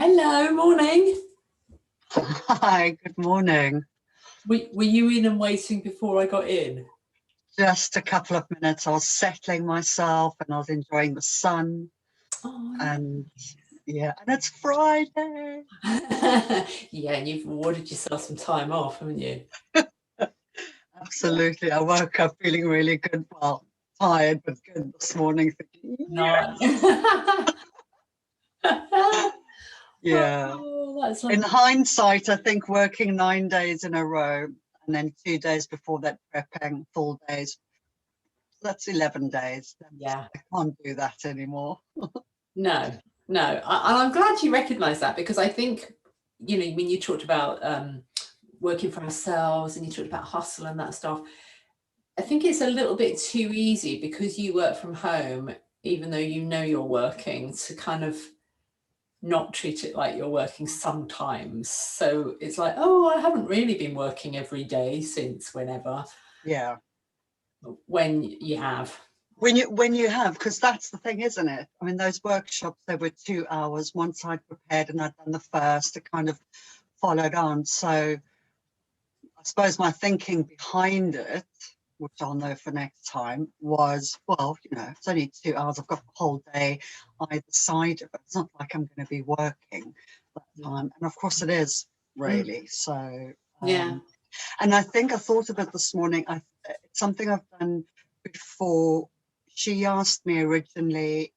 Hello, morning. Hi, good morning. Were you in and waiting before I got in? Just a couple of minutes. I was settling myself and I was enjoying the sun. Oh, And yeah, and it's Friday. yeah, and you've awarded yourself some time off, haven't you? Absolutely. I woke up feeling really good. Well, tired, but good this morning. Thinking, No. yeah. Oh, that's In like, hindsight, I think working 9 days in a row and then 2 days before that prepping full days. That's 11 days. yeah. I can't do that anymore. No, no. And I'm glad you recognise that, because I think, when you talked about working for ourselves and you talked about hustle and that stuff, I think it's a little bit too easy because you work from home, even though you know you're working, to kind of not treat it like you're working sometimes. So it's like, oh, I haven't really been working every day since whenever, Yeah. when you have. When you have, because that's the thing, isn't it? I mean, those workshops, they were 2 hours. Once I'd prepared and I'd done the first, it kind of followed on. So I suppose my thinking behind it, which I'll know for next time, was, well, it's only 2 hours. I've got the whole day either side of it. It's not like I'm going to be working that time. And of course it is, Mm. really. So, Yeah. and I think I thought of it this morning. It's something I've done before. She asked me originally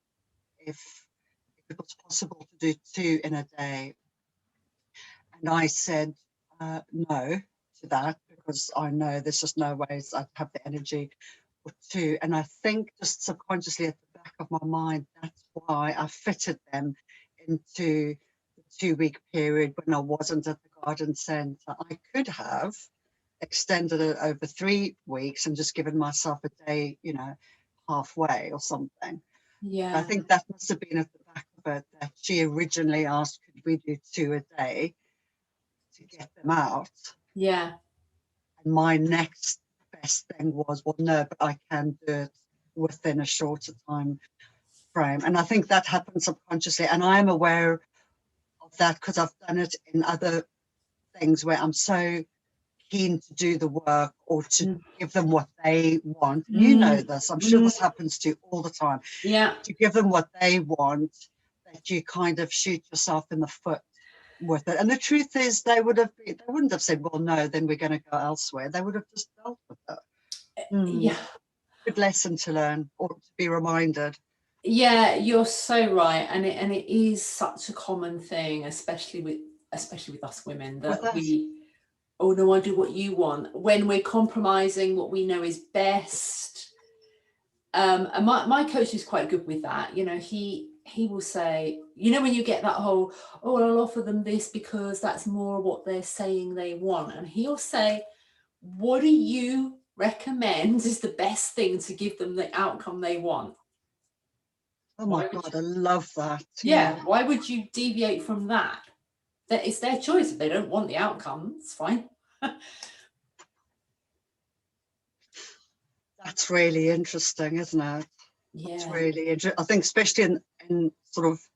if it was possible to do 2 in a day. And I said no to that, because I know there's just no ways I'd have the energy for 2. And I think just subconsciously at the back of my mind, that's why I fitted them into the 2-week period when I wasn't at the garden centre. I could have extended it over 3 weeks and just given myself a day, halfway or something. I Yeah. think that must have been at the back of it, that she originally asked, could we do 2 a day to get them out? Yeah. And my next best thing was, well, no, but I can do it within a shorter time frame. And I think that happens subconsciously. And I am aware of that because I've done it in other things where I'm so keen to do the work or to Mm. give them what they want. And you know Mm. this, I'm sure Mm. this happens to you all the time. Yeah. To give them what they want, that you kind of shoot yourself in the foot with it. And the truth is, they wouldn't have said, well, no, then we're going to go elsewhere. They would have just dealt with it. Yeah. Good lesson to learn or to be reminded. Yeah, you're so right. And it is such a common thing, especially with us women, With that us. oh no, I do what you want, when we're compromising what we know is best. And my coach is quite good with that. He will say, when you get that whole, oh, well, I'll offer them this because that's more what they're saying they want. And he'll say, what do you recommend is the best thing to give them the outcome they want? Oh my Why would God, you? I love that. Yeah, Yeah. why would you deviate from that? That it's their choice. If they don't want the outcome, it's fine. That's really interesting, isn't it? It's Yeah. really interesting. I think especially in sort of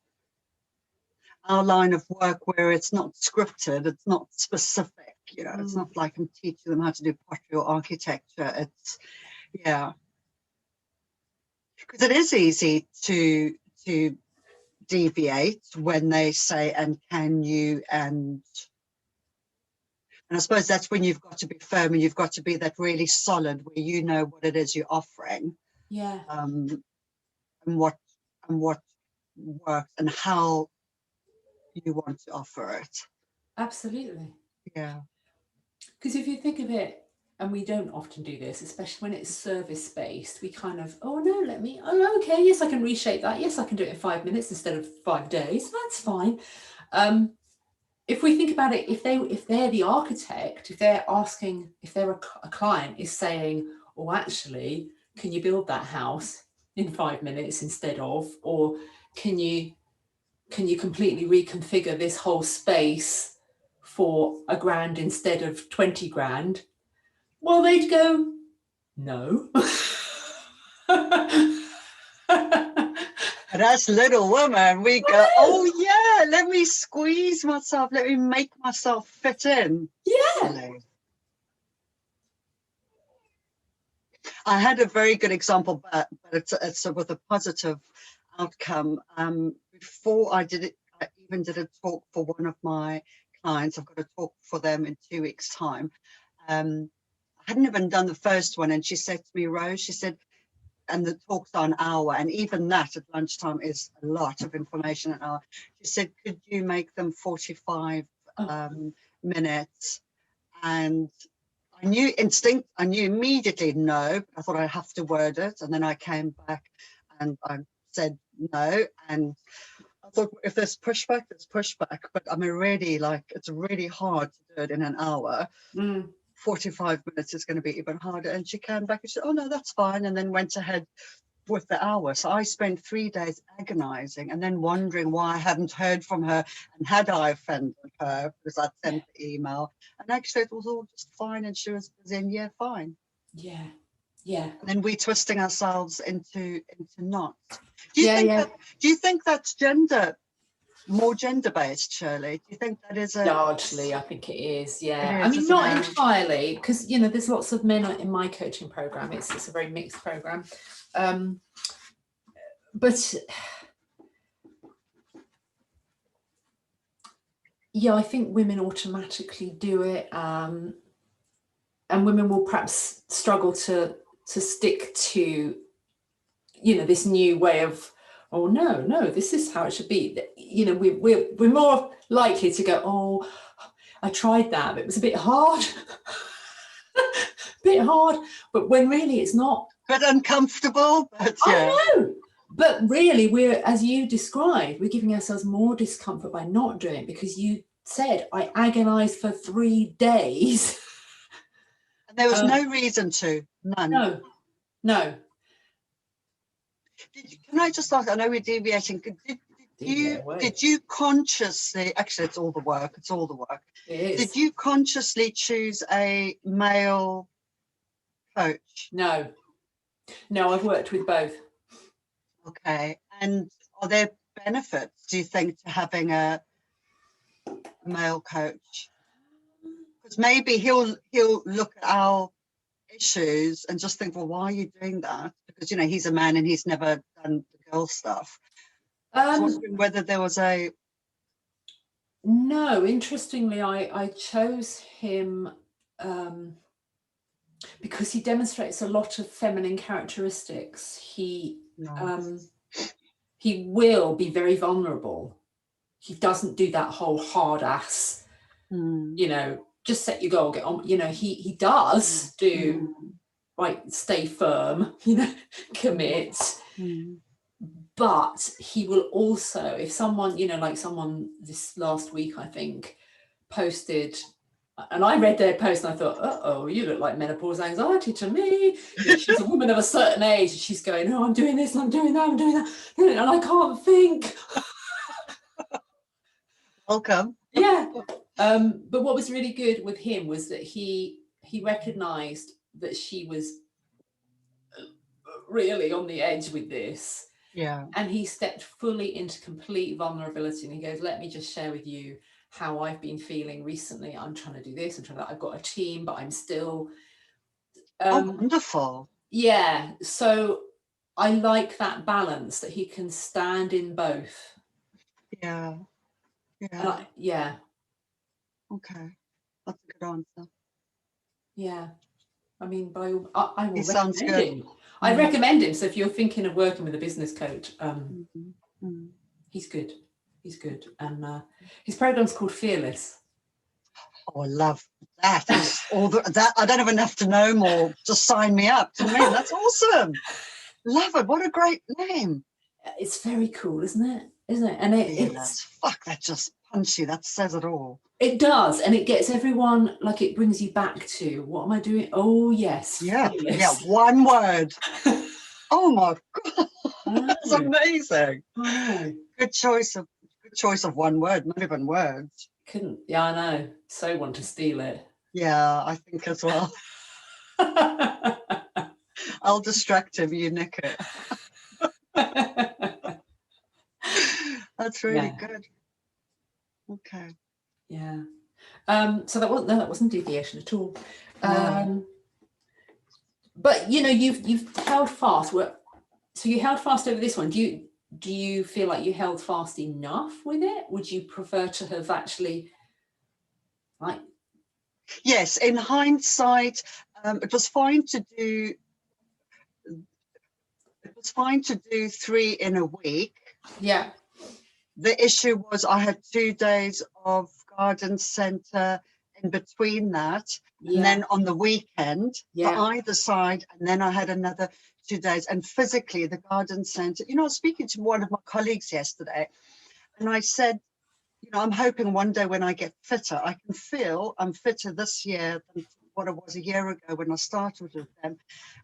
our line of work where it's not scripted, it's not specific, it's Mm. not like I'm teaching them how to do pottery or architecture. It's, yeah, because it is easy to deviate when they say, and can you, and I suppose that's when you've got to be firm and you've got to be that really solid where you know what it is you're offering, Yeah. and what works and how you want to offer it. Absolutely. Yeah. Because if you think of it, and we don't often do this, especially when it's service based, we kind of, oh no, okay, yes, I can reshape that. Yes, I can do it in 5 minutes instead of 5 days. That's fine. If we think about it, if they're the architect, if they're asking, if they're a client is saying, oh, actually, can you build that house in 5 minutes instead of, or can you completely reconfigure this whole space for £1,000 instead of 20 grand? Well, they'd go, no. And But as Little Women, we go, oh yeah, let me squeeze myself, let me make myself fit in. Yeah. Really. I had a very good example, but it's with a positive outcome. Before I did it, I even did a talk for one of my clients. I've got a talk for them in 2 weeks' time. I hadn't even done the first one, and she said to me, Rose, she said, and the talk's are an hour, and even that at lunchtime is a lot of information an hour. She said, could you make them 45 minutes? And I knew immediately no, but I thought I'd have to word it. And then I came back and I said no. And I thought, if there's pushback, there's pushback. But I'm already like, it's really hard to do it in an hour. 45 minutes is going to be even harder. And she came back and said, oh, no, that's fine. And then went ahead with the hour. So I spent 3 days agonizing and then wondering why I hadn't heard from her and had I offended her because I'd sent the email. And actually it was all just fine and she was in, yeah, fine. Yeah. Yeah. And then we twisting ourselves into knots. Do you think that's more gender-based, Shirley? Do you think that is largely? I think it is. Yeah. It is, I mean, not entirely, because there's lots of men in my coaching program. It's a very mixed program, but yeah, I think women automatically do it, and women will perhaps struggle to stick to this new way of, oh no, this is how it should be. We're more likely to go, oh, I tried that, but it was a bit hard. But when really it's not. But uncomfortable. But yeah. I know. But really, we're, as you described, we're giving ourselves more discomfort by not doing it, because you said, I agonized for 3 days. And there was no reason to. None. No. Can I just ask, I know we're deviating, did you consciously, actually it's all the work, It is. Did you consciously choose a male coach? No, I've worked with both. Okay, and are there benefits, do you think, to having a male coach? Because maybe he'll look at our issues and just think, well, why are you doing that? Because he's a man and he's never done the girl stuff. I was wondering whether there was a. No, interestingly, I chose him because he demonstrates a lot of feminine characteristics. He will be very vulnerable. He doesn't do that whole hard ass, just set your goal, get on. He does do, like, stay firm, commit. But he will also, if someone, like someone this last week, I think, posted, and I read their post and I thought, uh-oh, you look like menopause anxiety to me. She's a woman of a certain age. She's going, oh, I'm doing this, I'm doing that, I'm doing that. And I can't think. Welcome. Yeah. But what was really good with him was that he recognized that she was really on the edge with this. Yeah. And he stepped fully into complete vulnerability, and he goes, let me just share with you how I've been feeling recently. I'm trying to do this, I'm trying to, I've got a team, but I'm still wonderful. Yeah. So I like that balance, that he can stand in both. Yeah. Yeah. Okay. That's a good answer. Yeah. I mean, I will recommend him. I recommend him. So if you're thinking of working with a business coach, he's good. He's good. And his program's called Fearless. Oh, I love that. That I don't even have to know more. Just sign me up. To me, that's awesome. Love it. What a great name. It's very cool, isn't it? And it's that's just punchy. That says it all. It does, and it gets everyone, like, it brings you back to, what am I doing? Oh yes. Yeah. Fearless. Yeah. One word. Oh my God. That's amazing. Good choice of one word, not even words. Yeah, I know. So want to steal it. Yeah, I think as well. I'll distract him, you nick it. That's really Yeah. good. Okay. Yeah. So that wasn't deviation at all. No. But you've held fast. So you held fast over this one. Do you feel like you held fast enough with it? Would you prefer to have actually, like, Yes, in hindsight, it was fine to do. It was fine to do 3 in a week. yeah, The issue was I had 2 days of garden centre in between that, and yeah, then on the weekend for yeah, either side, and then I had another 2 days. And physically, the garden centre, I was speaking to one of my colleagues yesterday, and I said, I'm hoping one day when I get fitter, I can feel I'm fitter this year than what I was a year ago when I started with them.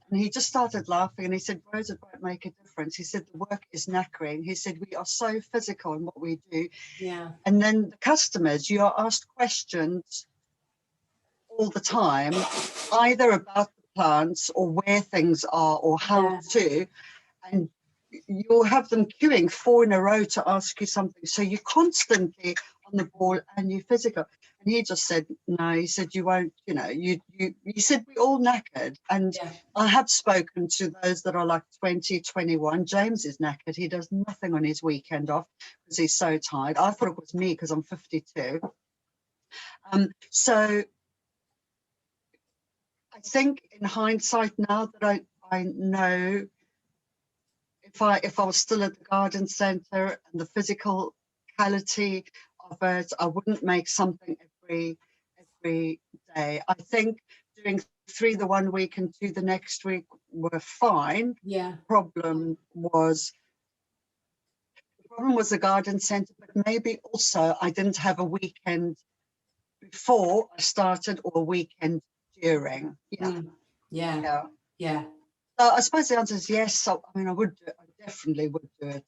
And he just started laughing and he said, Rose, it won't make a difference. He said, the work is knackering. He said, we are so physical in what we do. yeah, And then the customers, you are asked questions all the time, either about the plants or where things are or how yeah, to. And you'll have them queuing 4 in a row to ask you something. So you're constantly on the ball and you're physical. And he just said, no, he said, you won't, he said, we're all knackered. And yeah, I have spoken to those that are like 20, 21. James is knackered. He does nothing on his weekend off because he's so tired. I thought it was me because I'm 52. So I think in hindsight now that I know if I was still at the garden centre and the physicality of it, I wouldn't make something every day. I think doing 3 the one week and 2 the next week were fine. yeah, The problem was the garden centre, but maybe also I didn't have a weekend before I started or a weekend during. Yeah, yeah, yeah. yeah, So I suppose the answer is yes. So I mean, I definitely would do it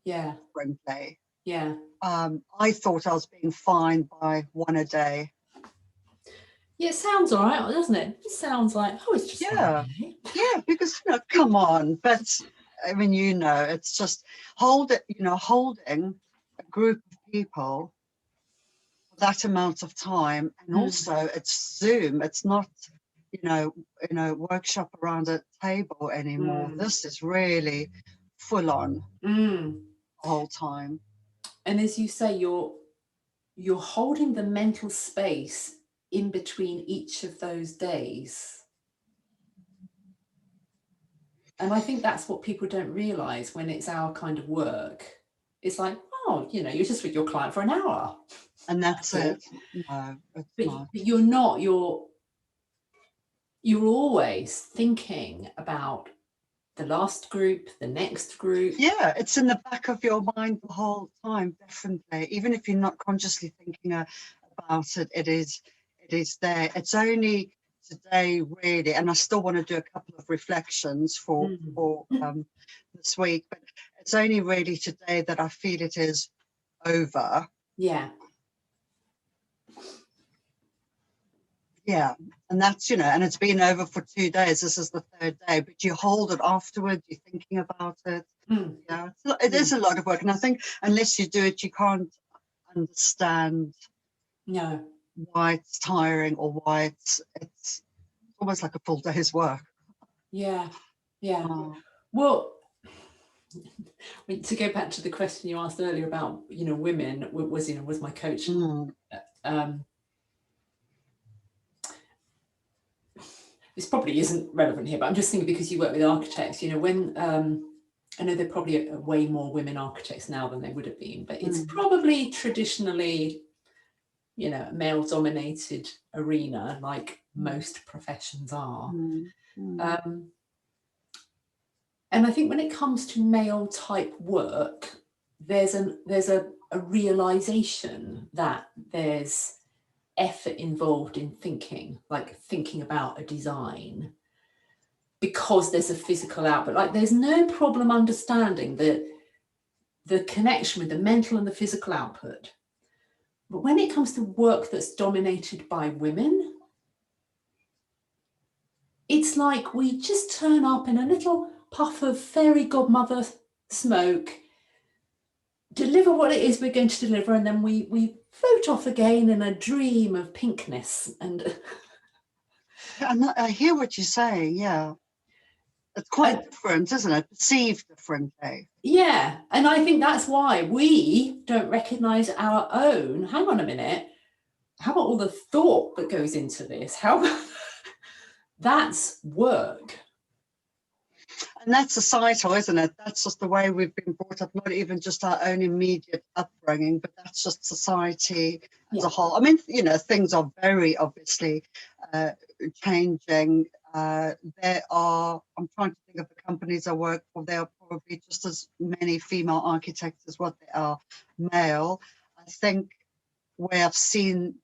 yeah, differently. yeah. I thought I was being fined by 1 a day. Yeah, it sounds all right, doesn't it? It sounds like, oh, it's just one Yeah, day. yeah, because come on. But I mean, it's just holding a group of people for that amount of time, and also it's Zoom. It's not, workshop around a table anymore. Mm, This is really full on mm. the whole time. And as you say, you're holding the mental space in between each of those days. And I think that's what people don't realize when it's our kind of work. It's like, oh, you're just with your client for an hour. And that's That's all. it. No, it's But not. you're not, you're always thinking about the last group, the next group. Yeah, it's in the back of your mind the whole time, definitely. Even if you're not consciously thinking about it, it is there. It's only today, really, and I still want to do a couple of reflections for this week, but it's only really today that I feel it is over. Yeah. Yeah, and that's and it's been over for 2 days. This is the 3rd day, but you hold it afterward. You're thinking about it. Mm. Yeah, it is a lot of work, and I think unless you do it, you can't understand No. why it's tiring or why it's almost like a full day's work. Yeah. Yeah. Oh. Well, to go back to the question you asked earlier about, women, was my coach. Mm. This probably isn't relevant here, but I'm just thinking because you work with architects, when I know there are probably way more women architects now than they would have been, but it's probably traditionally, a male-dominated arena, like most professions are. And I think when it comes to male-type work, there's a realization that there's effort involved in thinking, like thinking about a design, because there's a physical output. Like there's no problem understanding the connection with the mental and the physical output. But when it comes to work that's dominated by women, it's like we just turn up in a little puff of fairy godmother smoke, deliver what it is we're going to deliver, and then we float off again in a dream of pinkness. And I hear what you're saying. Yeah, it's quite different, isn't it? Perceived differently. yeah, and I think that's why we don't recognize our own. Hang on a minute. How about all the thought that goes into this? How that's work. And that's societal, isn't it? That's just the way we've been brought up, not even just our own immediate upbringing, but that's just society as a whole. I mean, you know, things are very obviously changing. There are, I'm trying to think of the companies I work for, there are probably just as many female architects as what there are male. I think where I've seen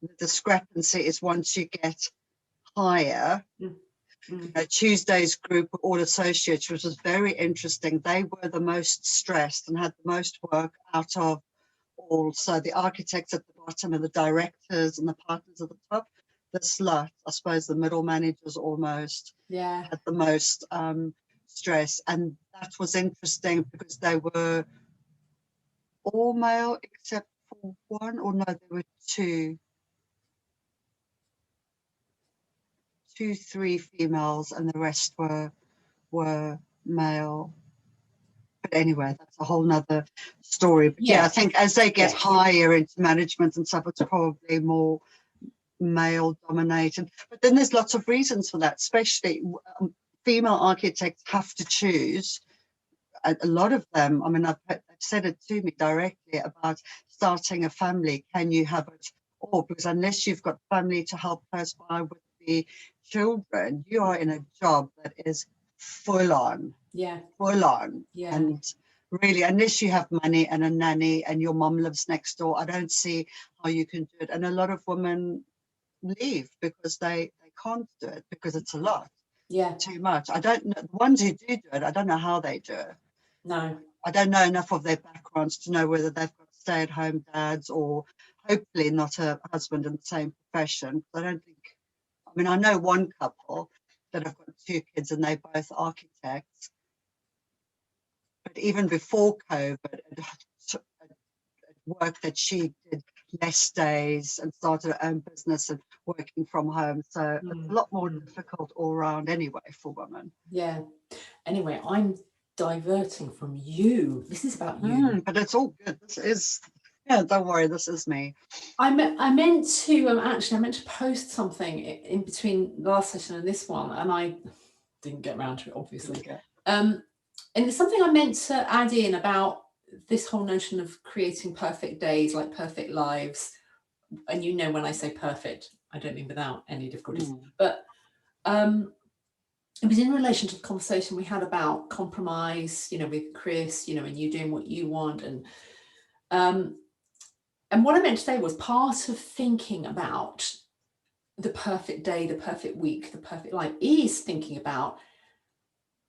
the discrepancy is once you get higher. Tuesday's group were all associates, which was very interesting. They were the most stressed and had the most work out of all. So the architects at the bottom and the directors and the partners at the top, the slut, I suppose the middle managers almost, had the most stress. And that was interesting because they were all male except for one, or no, there were two, three females, and the rest were male. But anyway, that's a whole nother story. But yeah, I think as they get higher into management and stuff, it's probably more male dominated. But then there's lots of reasons for that, especially female architects have to choose. A lot of them, I mean, they've said it to me directly about starting a family. Can you have it all? Because unless you've got family to help close by with the children, you are in a job that is full on. Full on. And really, unless you have money and a nanny and your mom lives next door, I don't see how you can do it. And a lot of women leave because they can't do it because it's a lot. Too much. I don't know. The ones who do it, I don't know how they do it. No. I don't know enough of their backgrounds to know whether they've got stay-at-home dads or hopefully not a husband in the same profession. I don't think, I mean, I know one couple that have got 2 kids and they're both architects. But even before COVID, it worked that she did less days and started her own business and working from home. So it's a lot more difficult all around anyway for women. Yeah. Anyway, I'm diverting from you. This is about you. But it's all good. This is, yeah, don't worry, this is me. I meant to post something in between the last session and this one, and I didn't get around to it, obviously. Okay. And it's something I meant to add in about this whole notion of creating perfect days, like perfect lives. And you know, when I say perfect, I don't mean without any difficulties. But it was in relation to the conversation we had about compromise, you know, with Chris, you know, and you doing what you want. And what I meant to say was part of thinking about the perfect day, the perfect week, the perfect life is thinking about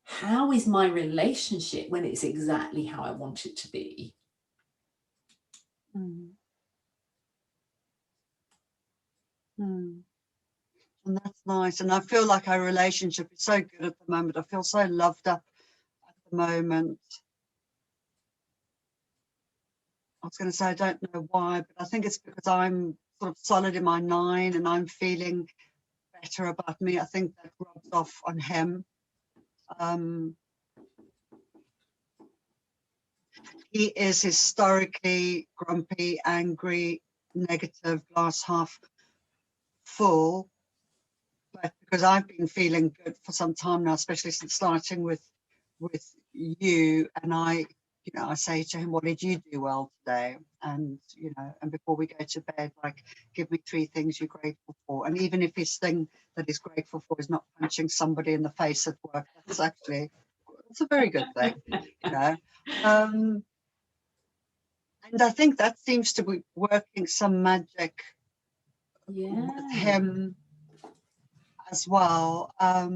how is my relationship when it's exactly how I want it to be. And that's nice. And I feel like our relationship is so good at the moment. I feel so loved up at the moment. I was going to say, I don't know why, but I think it's because I'm sort of solid in my 9 and I'm feeling better about me. I think that rubs off on him. He is historically grumpy, angry, negative, glass half full. But because I've been feeling good for some time now, especially since starting with you, and I say to him, what did you do well today? And, you know, and before we go to bed, like, give me 3 things you're grateful for. And even if his thing that he's grateful for is not punching somebody in the face at work, it's a very good thing, you know. And I think that seems to be working some magic with him as well. I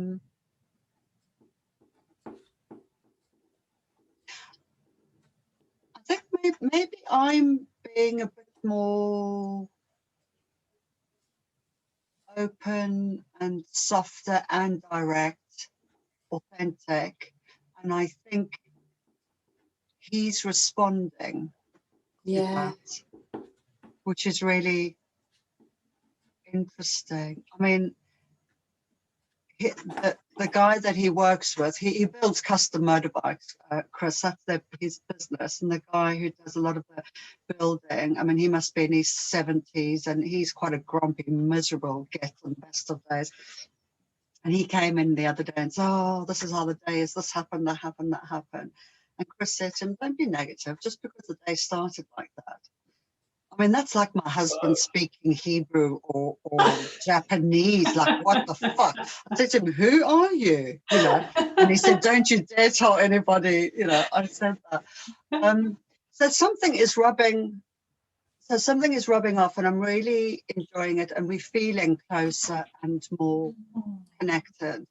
think maybe I'm being a bit more open and softer and direct, authentic. And I think he's responding to Yeah. that, which is really interesting. I mean, the guy that he works with, he builds custom motorbikes, Chris, that's his business. And the guy who does a lot of the building, I mean, he must be in his 70s, and he's quite a grumpy, miserable git on the best of days. And he came in the other day and said, oh, this is how the day is, this happened, that happened, that happened. And Chris said to him, don't be negative, just because the day started like that. I mean, that's like my husband speaking Hebrew or Japanese. Like, what the fuck? I said to him, who are you? You know, and he said, don't you dare tell anybody, you know, I said that. So something is rubbing off, and I'm really enjoying it, and we're feeling closer and more connected.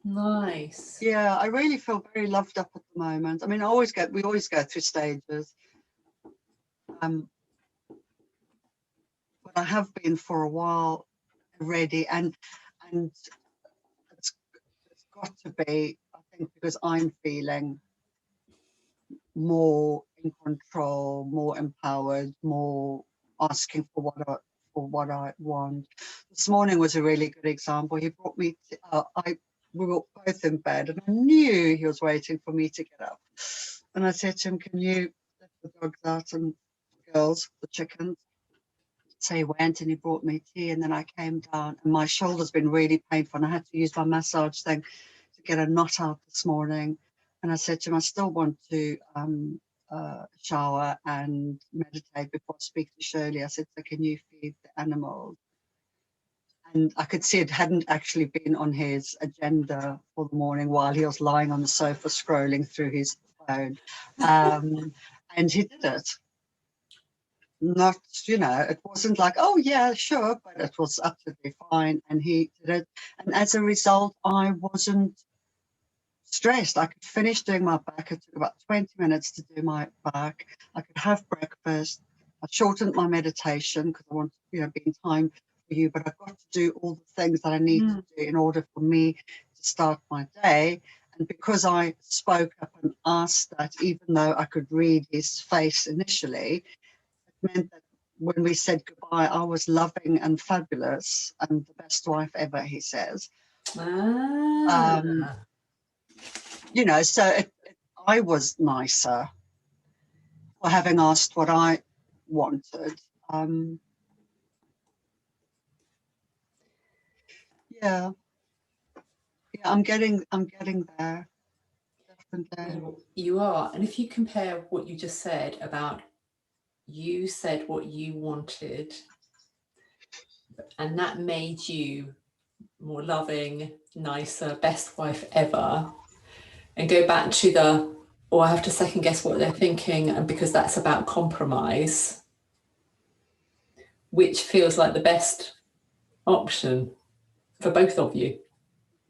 Nice. Yeah, I really feel very loved up at the moment. I mean, we always go through stages. But I have been for a while already, and it's got to be, I think, because I'm feeling more in control, more empowered, more asking for what I want. This morning was a really good example. He brought me we were both in bed, and I knew he was waiting for me to get up. And I said to him, can you let the dogs out and girls, the chickens? So he went and he brought me tea, and then I came down, and my shoulder's been really painful, and I had to use my massage thing to get a knot out this morning. And I said to him, I still want to shower and meditate before I speak to Shirley. I said, so can you feed the animals? And I could see it hadn't actually been on his agenda for the morning while he was lying on the sofa scrolling through his phone. And he did it. Not, you know, it wasn't like, oh yeah, sure, but it was absolutely fine, and he did it. And as a result, I wasn't stressed. I could finish doing my back. It took about 20 minutes to do my back. I could have breakfast. I shortened my meditation because I wanted to, you know, be in time for you, but I've got to do all the things that I need to do in order for me to start my day. And because I spoke up and asked that, even though I could read his face initially, meant that when we said goodbye, I was loving and fabulous and the best wife ever, he says. You know, so I was nicer for having asked what I wanted. Yeah, I'm getting there, definitely. You are. And if you compare what you just said about you said what you wanted, and that made you more loving, nicer, best wife ever, and go back to the, or I have to second guess what they're thinking, and because that's about compromise, which feels like the best option for both of you.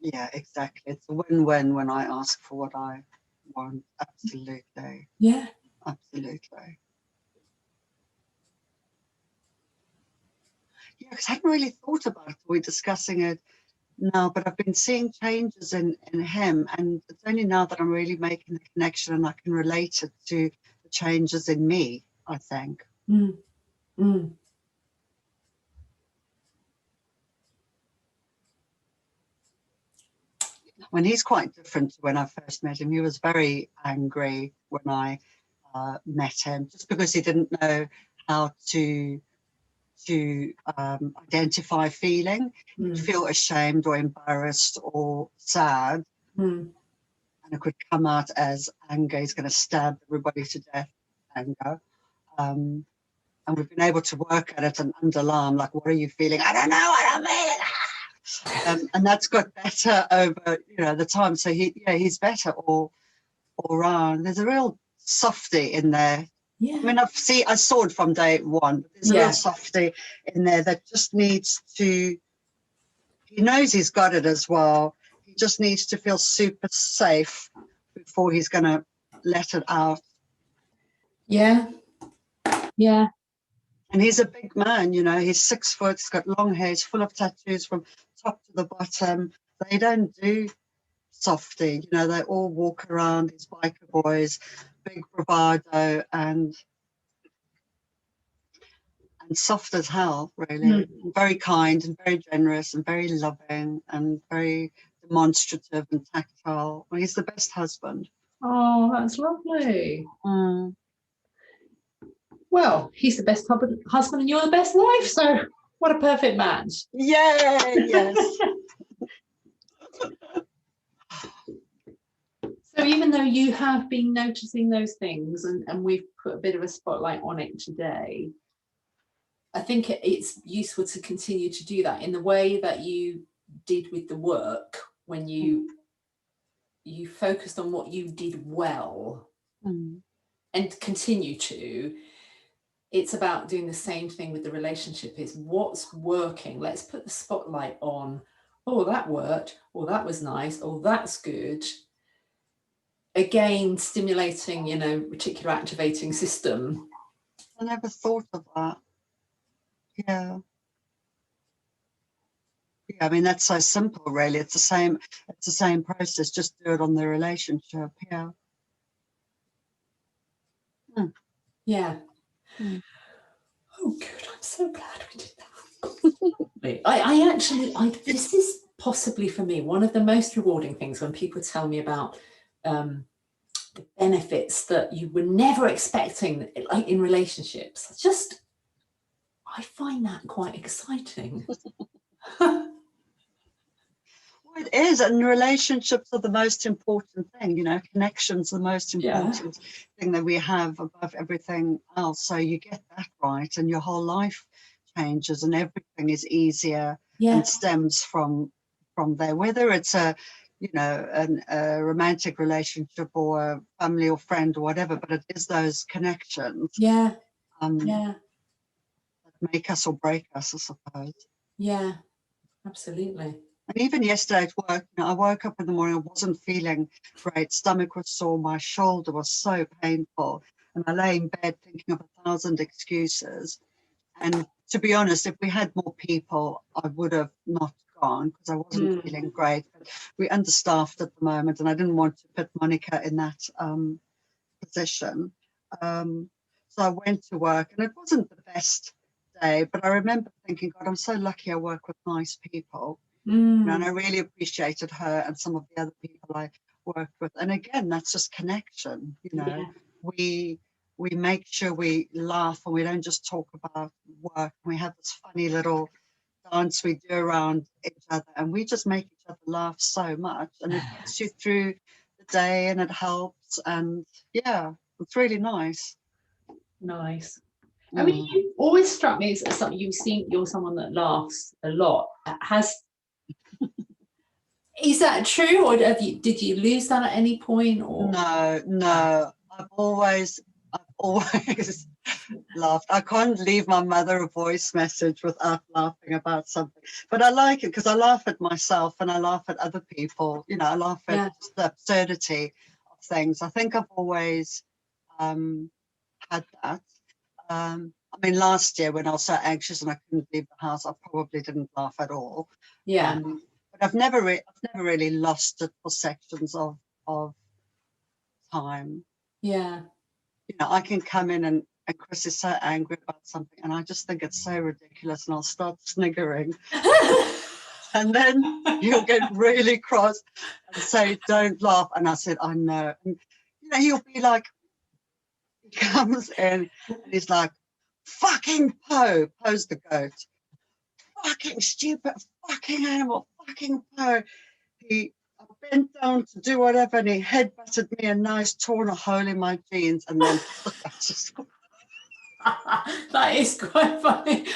Yeah, exactly. It's a win-win when I ask for what I want. Absolutely. Yeah. Absolutely. Yeah, because I hadn't really thought about it. We're discussing it now, but I've been seeing changes in him, and it's only now that I'm really making the connection and I can relate it to the changes in me, I think. When he's quite different to when I first met him. He was very angry when I met him, just because he didn't know how to identify feeling. He'd feel ashamed or embarrassed or sad, and it could come out as anger. He's going to stab everybody to death, anger. And we've been able to work at it and underline, like, what are you feeling? I don't know, I don't mean it. And that's got better over, you know, the time. So he's better all round. There's a real softy in there. Yeah. I mean, I saw it from day one. There's a real softy in there that just needs to, he knows he's got it as well. He just needs to feel super safe before he's going to let it out. Yeah. Yeah. And he's a big man, you know, he's 6 foot, he's got long hair, he's full of tattoos from top to the bottom. They don't do softy, you know, they all walk around, these biker boys big bravado and soft as hell, really. Very kind and very generous and very loving and very demonstrative and tactile. Well, he's the best husband. Oh, that's lovely. Mm. Well, he's the best husband and you're the best wife, so what a perfect match. Yay, yes. So even though you have been noticing those things and we've put a bit of a spotlight on it today, I think it's useful to continue to do that in the way that you did with the work when you focused on what you did well and continue to. It's about doing the same thing with the relationship. Is what's working. Let's put the spotlight on, oh, that worked, oh, that was nice, oh, that's good. Again, stimulating, reticular activating system. I never thought of that. Yeah. Yeah, I mean, that's so simple, really. It's the same process, just do it on the relationship. Yeah. Yeah. Oh, good. I'm so glad we did that. This is possibly for me one of the most rewarding things when people tell me about the benefits that you were never expecting, like in relationships. I find that quite exciting. Well, it is, and relationships are the most important thing. Connections are the most important thing that we have above everything else. So you get that right, and your whole life changes, and everything is easier and stems from there. Whether it's a romantic relationship or a family or friend or whatever, but it is those connections. That make us or break us, I suppose. Yeah, absolutely. And even yesterday at work, I woke up in the morning, I wasn't feeling great. Stomach was sore, my shoulder was so painful. And I lay in bed thinking of 1,000 excuses. And to be honest, if we had more people, I would have not gone because I wasn't feeling great. But we're understaffed at the moment, and I didn't want to put Monica in that position. So I went to work, and it wasn't the best day, but I remember thinking, God, I'm so lucky I work with nice people. And I really appreciated her and some of the other people I worked with. And again, that's just connection. We make sure we laugh and we don't just talk about work. We have this funny little dance we do around each other, and we just make each other laugh so much, and it gets you through the day and it helps. And yeah, it's really nice. Nice. I mean, you always struck me as something you're someone that laughs a lot. Is that true, or did you lose that at any point? Or No. I've always laughed. I can't leave my mother a voice message without laughing about something. But I like it because I laugh at myself and I laugh at other people. I laugh at the absurdity of things. I think I've always had that. I mean, last year when I was so anxious and I couldn't leave the house, I probably didn't laugh at all. Yeah. But I've never really lost it for sections of time. Yeah. I can come in and Chris is so angry about something, and I just think it's so ridiculous, and I'll start sniggering. And then he'll get really cross and say, "Don't laugh." And I said, "I know." And he'll be like, he comes in and he's like, "Fucking Poe, Poe's the goat. Fucking stupid, fucking animal, fucking Poe." He bent down to do whatever, and he headbutted me, and now he's torn a hole in my jeans. And then that is quite funny.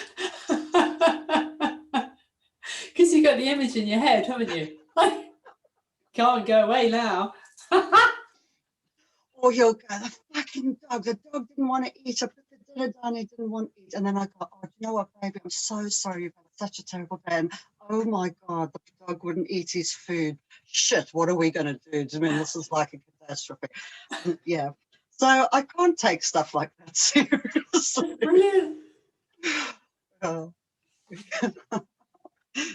Because you got the image in your head, haven't you? Like, can't go away now. Or he'll go, "The fucking dog. The dog didn't want to eat. I put the dinner down. He didn't want to eat." And then I go, "Oh, you know what, baby? I'm so sorry. You've had such a terrible day. And oh my God, the dog wouldn't eat his food. Shit, what are we going to do? I mean, this is like a catastrophe." Yeah. So I can't take stuff like that seriously. Brilliant.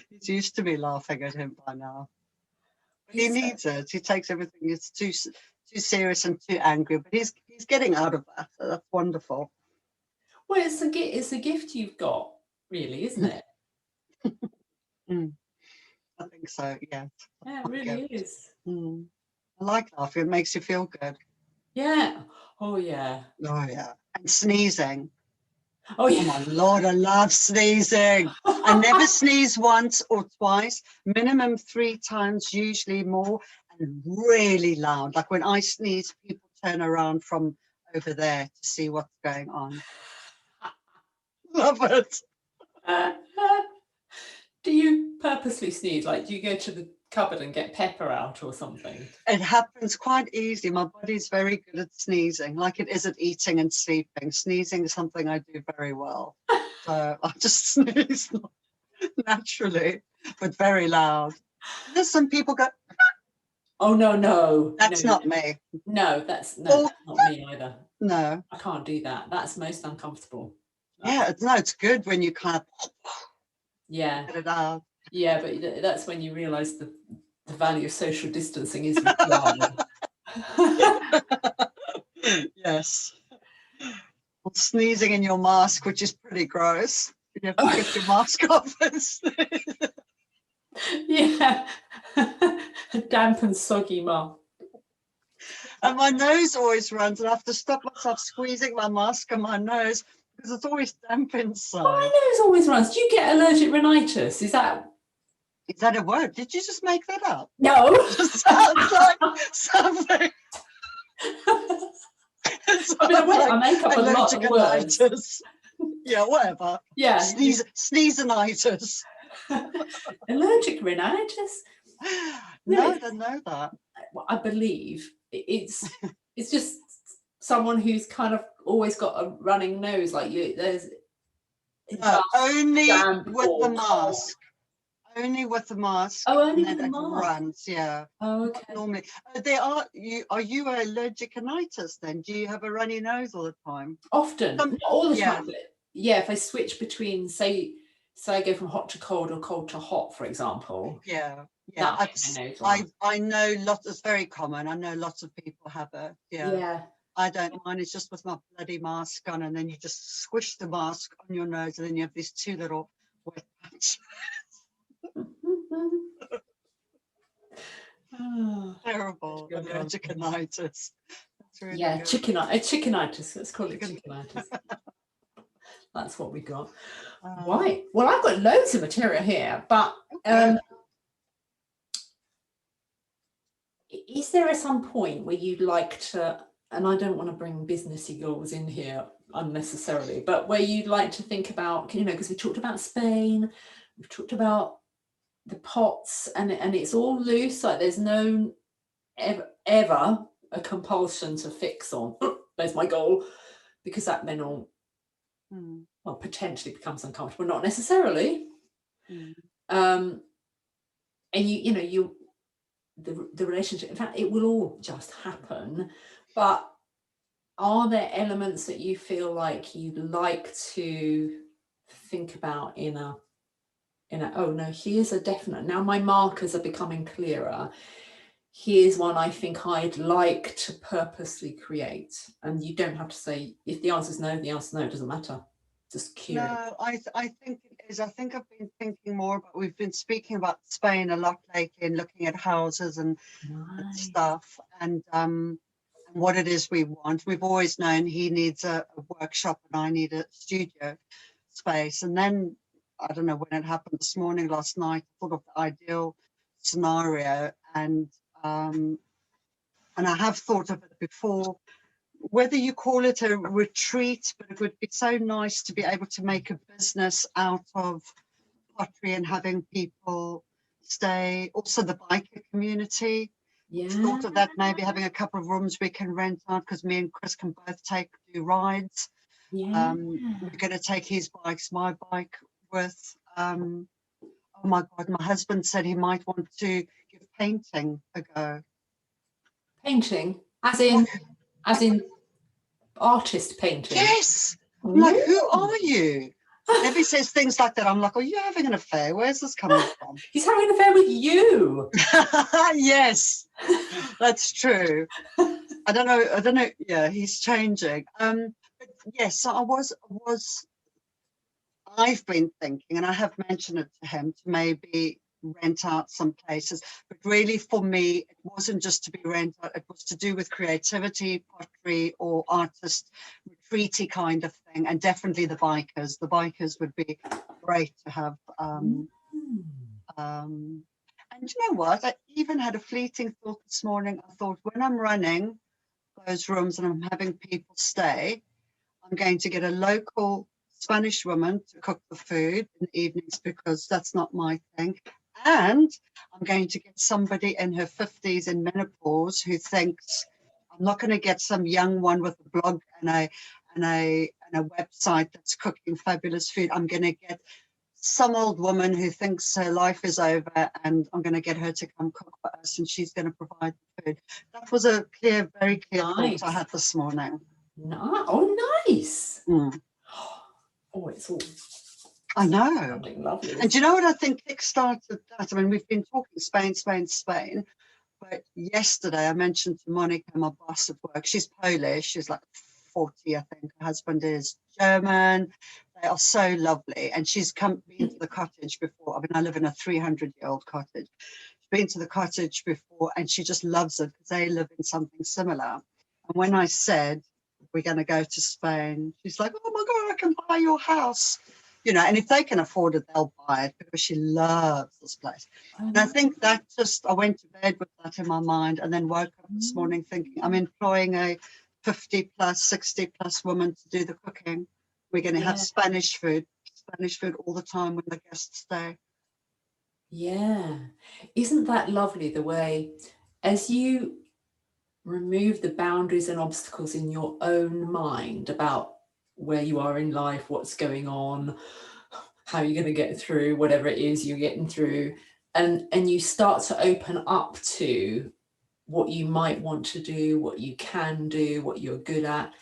He's used to me laughing at him by now. But he needs it. He takes everything. It's too too serious and too angry, but he's getting out of that. So that's wonderful. Well, it's a gift you've got, really, isn't it? Mm, I think so, yes. Yeah, it really is. Mm. I like laughing. It makes you feel good. Yeah. Oh, yeah. Oh, yeah. And sneezing. Oh, Oh, yeah. my Lord, I love sneezing. I never sneeze once or twice, minimum 3 times, usually more, and really loud. Like when I sneeze, people turn around from over there to see what's going on. Love it. Do you purposely sneeze? Like, do you go to the cupboard and get pepper out or something? It happens quite easily. My body's very good at sneezing, like it is at eating and sleeping. Sneezing is something I do very well. So I just sneeze naturally, but very loud. There's some people go, Oh, no. that's not me. No, that's Oh, not me either. no. I can't do that. That's most uncomfortable. Yeah, it's good when you kind of Yeah. get it out. Yeah, but that's when you realise the value of social distancing is required. Yes. Or sneezing in your mask, which is pretty gross. You have to get your mask off and sneeze. Yeah. A damp and soggy mouth. And my nose always runs, and I have to stop myself squeezing my mask on my nose because it's always damp inside. My nose always runs. Do you get allergic rhinitis? Is that a word? Did you just make that up? no? It sounds like something. I make up a lot of words. Yeah, whatever. Yeah. Sneezenitis. Allergic rhinitis? No, I don't know that. I believe it's just someone who's kind of always got a running nose, like you. There's only with the mask. Only with the mask. Oh, only and with then the it mask. runs. Yeah. Oh, okay. Normally, are you allergic rhinitis then? Do you have a runny nose all the time? Often, not all the yeah. time. But yeah, if I switch between, say I go from hot to cold or cold to hot, for example. Yeah. I know lots. It's very common. I know lots of people have it. Yeah. I don't mind. It's just with my bloody mask on, and then you just squish the mask on your nose, and then you have these 2 little wet patches. Terrible. Allergic rhinitis. Really good. Chickenitis. Let's call it chickenitis. That's what we got. Right. Well, I've got loads of material here, but is there at some point where you'd like to, and I don't want to bring businessy goals in here unnecessarily, but where you'd like to think about, because we talked about Spain, we've talked about the pots, and it's all loose, like there's no ever a compulsion to fix on, there's my goal, because that then all well potentially becomes uncomfortable, not necessarily. And you the relationship, in fact, it will all just happen, but are there elements that you feel like you'd like to think about in a oh no, here's a definite, now my markers are becoming clearer, here's one I think I'd like to purposely create? And you don't have to say, if the answer is no, the answer is no, it doesn't matter. Just curious. No, I think it is. I think I've been thinking more about, we've been speaking about Spain a lot lately and looking at houses and stuff and what it is we want. We've always known he needs a workshop and I need a studio space. And then, I don't know when it happened this morning, last night, I thought of the ideal scenario, and I have thought of it before, whether you call it a retreat, but it would be so nice to be able to make a business out of pottery and having people stay. Also the biker community. Yeah. Thought of that, maybe having a couple of rooms we can rent out, because me and Chris can both do rides. Yeah. We're going to take his bikes, my bike with, oh my God, my husband said he might want to give painting a go. Painting? As in artist painting? Yes! I'm like, who are you? If he says things like that, I'm like, are you having an affair? Where's this coming from? He's having an affair with you. Yes, that's true. I don't know. Yeah, he's changing. But yes, so I've been thinking, and I have mentioned it to him, to maybe rent out some places. But really, for me, it wasn't just to be rent out, it was to do with creativity, pottery, or artist retreaty kind of thing. And definitely the bikers. The bikers would be great to have. And you know what? I even had a fleeting thought this morning. I thought, when I'm running those rooms and I'm having people stay, I'm going to get a local Spanish woman to cook the food in the evenings, because that's not my thing. And I'm going to get somebody in her 50s in menopause who thinks, I'm not going to get some young one with a blog and a website that's cooking fabulous food. I'm going to get some old woman who thinks her life is over, and I'm going to get her to come cook for us, and she's going to provide the food. That was a very clear thought I had this morning. No, oh, nice. Oh, it's all. I know. Lovely. And do you know what I think kickstarted that? I mean, we've been talking Spain, but yesterday I mentioned to Monica, my boss at work, she's Polish, she's like 40, I think. Her husband is German. They are so lovely. And she's been to the cottage before. I mean, I live in a 300-year-old cottage. She's been to the cottage before, and she just loves it because they live in something similar. And when I said, we're going to go to Spain, she's like, oh my God, I can buy your house. You know, and if they can afford it, they'll buy it, because she loves this place. And I think that I went to bed with that in my mind, and then woke up this morning thinking, I'm employing a 50 plus, 60 plus woman to do the cooking. We're going to have Spanish food all the time when the guests stay. Yeah. Isn't that lovely, the way, as you remove the boundaries and obstacles in your own mind about where you are in life, what's going on, how you're going to get through whatever it is you're getting through, and you start to open up to what you might want to do, what you can do, what you're good at,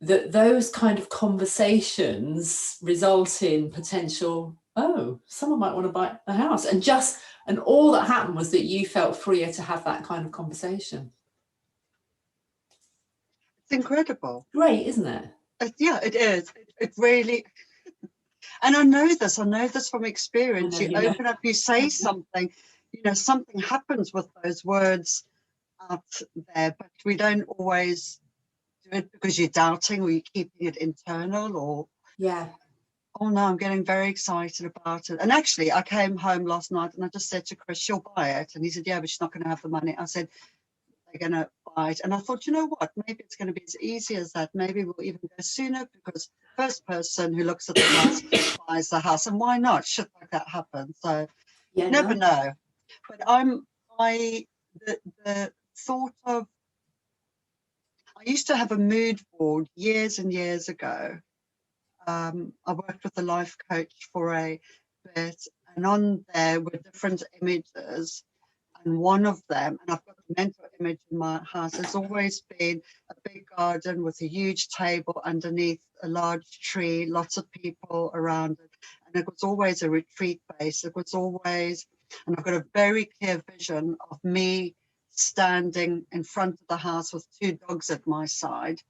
that those kind of conversations result in potential, oh, someone might want to buy a house, and all that happened was that you felt freer to have that kind of conversation. It's incredible. Great, isn't it? Yeah, it is. It really. And I know this from experience. You open up, you say something, you know, something happens with those words out there, but we don't always do it because you're doubting, or you're keeping it internal, or oh no, I'm getting very excited about it. And actually, I came home last night and I just said to Chris, she'll buy it. And he said, yeah, but she's not going to have the money. I said, they're going to buy it. And I thought, you know what, maybe it's going to be as easy as that. Maybe we'll even go sooner, because the first person who looks at the house buys the house. And why not? Shit like that happen. So you never know. But the thought of, I used to have a mood board years and years ago. I worked with a life coach for a bit, and on there were different images. And one of them, and I've got a mental image in my house, has always been a big garden with a huge table underneath a large tree, lots of people around it. And it was always a retreat base. It was always, and I've got a very clear vision of me standing in front of the house with two dogs at my side.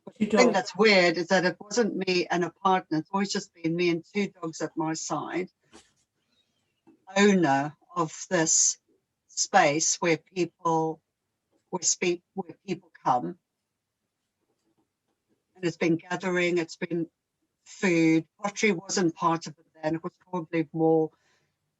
But the thing that's weird is that it wasn't me and a partner. It's always just been me and two dogs at my side. Owner of this space where people come, and it's been gathering, it's been food. Pottery wasn't part of it then. It was probably more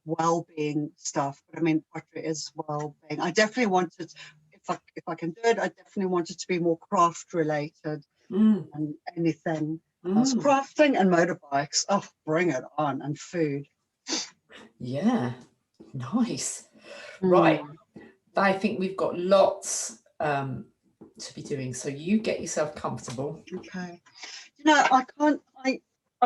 well-being stuff, but I mean, pottery is well-being. I definitely wanted, if I can do it, I definitely wanted to be more craft related and anything else. Crafting and motorbikes, oh, bring it on, and food. Yeah, nice. Right, I think we've got lots to be doing, so you get yourself comfortable. Okay. You know,